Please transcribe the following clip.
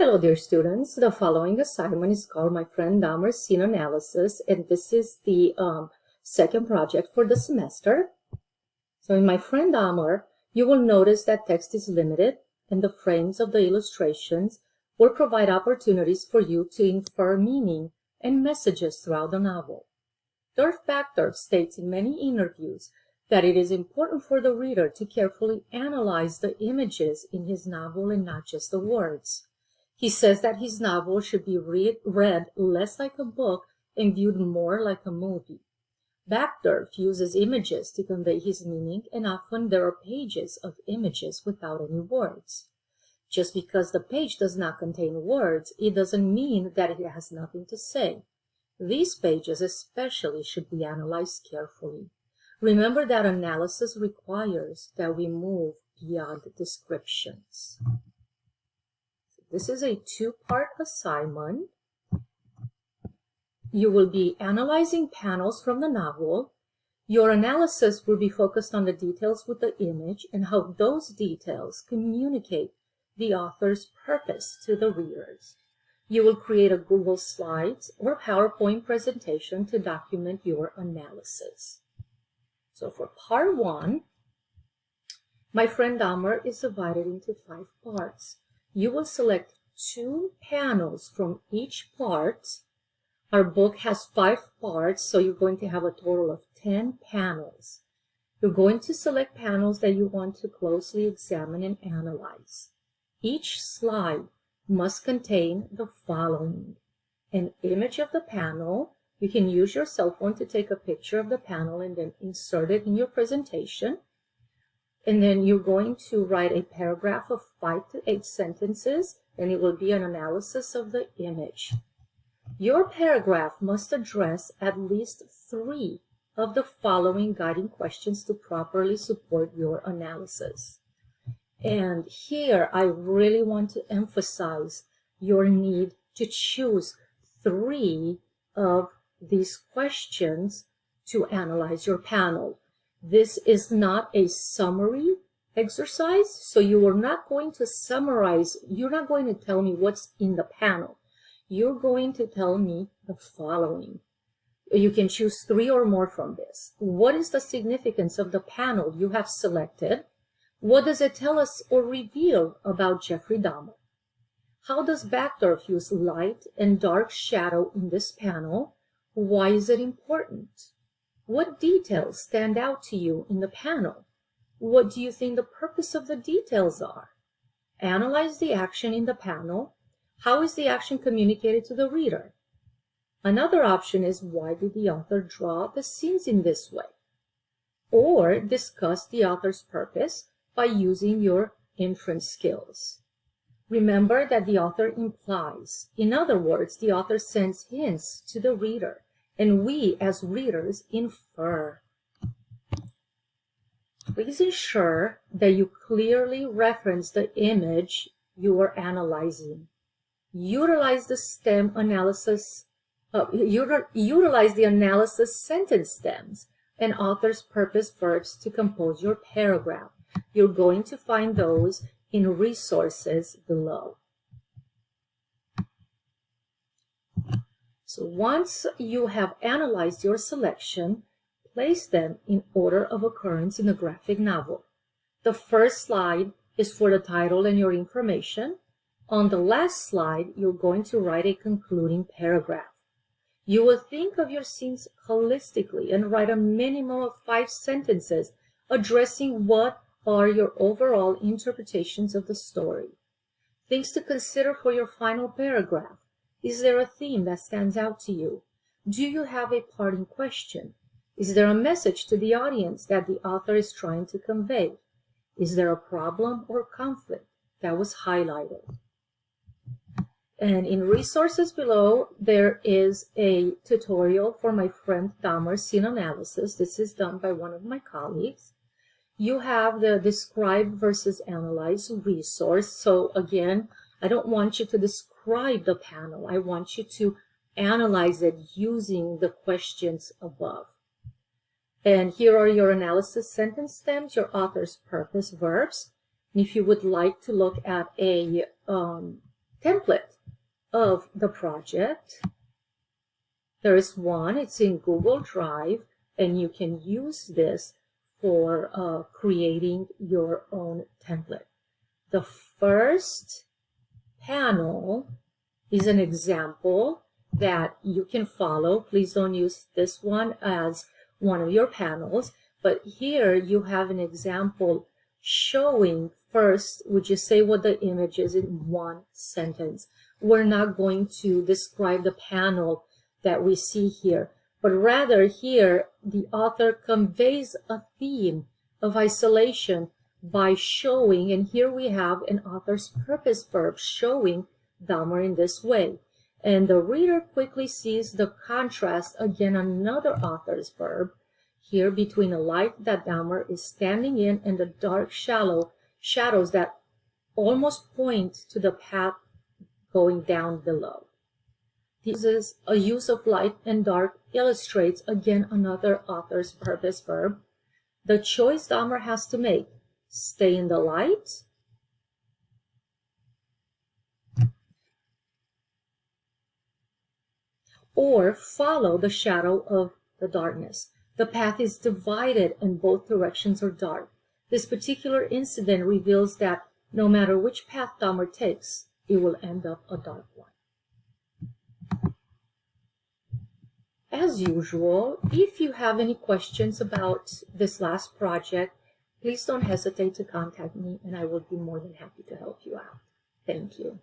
Hello, dear students. The following assignment is called My Friend Dahmer's Scene Analysis, and this is the second project for the semester. So in My Friend Dahmer, you will notice that text is limited, and the frames of the illustrations will provide opportunities for you to infer meaning and messages throughout the novel. Dirk Backdorf states in many interviews that it is important for the reader to carefully analyze the images in his novel and not just the words. He says that his novel should be read less like a book and viewed more like a movie. Backdorf uses images to convey his meaning, and often there are pages of images without any words. Just because the page does not contain words, it doesn't mean that it has nothing to say. These pages especially should be analyzed carefully. Remember that analysis requires that we move beyond descriptions. This is a two-part assignment. You will be analyzing panels from the novel. Your analysis will be focused on the details with the image and how those details communicate the author's purpose to the readers. You will create a Google Slides or PowerPoint presentation to document your analysis. So for part one, My Friend Dahmer is divided into 5 parts. You will select 2 panels from each part. Our book has 5 parts, so you're going to have a total of 10 panels. You're going to select panels that you want to closely examine and analyze. Each slide must contain the following: an image of the panel. You can use your cell phone to take a picture of the panel and then insert it in your presentation. And then you're going to write a paragraph of 5 to 8 sentences, and it will be an analysis of the image. Your paragraph must address at least 3 of the following guiding questions to properly support your analysis. And here I really want to emphasize your need to choose 3 of these questions to analyze your panel. This is not a summary exercise, so you are not going to summarize. You're not going to tell me what's in the panel. You're going to tell me the following. You can choose 3 or more from this. What is the significance of the panel you have selected? What does it tell us or reveal about Jeffrey Dahmer? How does Backdorf use light and dark shadow in this panel? Why is it important? What details stand out to you in the panel? What do you think the purpose of the details are? Analyze the action in the panel. How is the action communicated to the reader? Another option is, why did the author draw the scenes in this way? Or discuss the author's purpose by using your inference skills. Remember that the author implies. In other words, the author sends hints to the reader, and we as readers infer. Please ensure that you clearly reference the image you are analyzing. Utilize the stem analysis. Utilize the analysis sentence stems and author's purpose verbs to compose your paragraph. You're going to find those in resources below. So once you have analyzed your selection, place them in order of occurrence in the graphic novel. The first slide is for the title and your information. On the last slide, you're going to write a concluding paragraph. You will think of your scenes holistically and write a minimum of 5 sentences addressing what are your overall interpretations of the story. Things to consider for your final paragraph. Is there a theme that stands out to you? Do you have a parting question? Is there a message to the audience that the author is trying to convey? Is there a problem or conflict that was highlighted? And in resources below, there is a tutorial for My Friend Dahmer's scene analysis. This is done by one of my colleagues. You have the describe versus analyze resource. So again, I don't want you to describe the panel. I want you to analyze it using the questions above. And here are your analysis sentence stems, your author's purpose verbs. And if you would like to look at a template of the project. There is one, it's in Google Drive, and you can use this for creating your own template. The first panel is an example that you can follow. Please don't use this one as one of your panels, but here you have an example showing. First, would you say what the image is in one sentence? We're not going to describe the panel that we see here, but rather here the author conveys a theme of isolation by showing, and here we have an author's purpose verb showing Dahmer in this way. And the reader quickly sees the contrast, again another author's verb, here between the light that Dahmer is standing in and the dark shadows that almost point to the path going down below. This a use of light and dark illustrates, again, another author's purpose verb. The choice Dahmer has to make: stay in the light or follow the shadow of the darkness. The path is divided and both directions are dark. This particular incident reveals that no matter which path Dahmer takes, it will end up a dark one. As usual, if you have any questions about this last project, please don't hesitate to contact me and I will be more than happy to help you out. Thank you.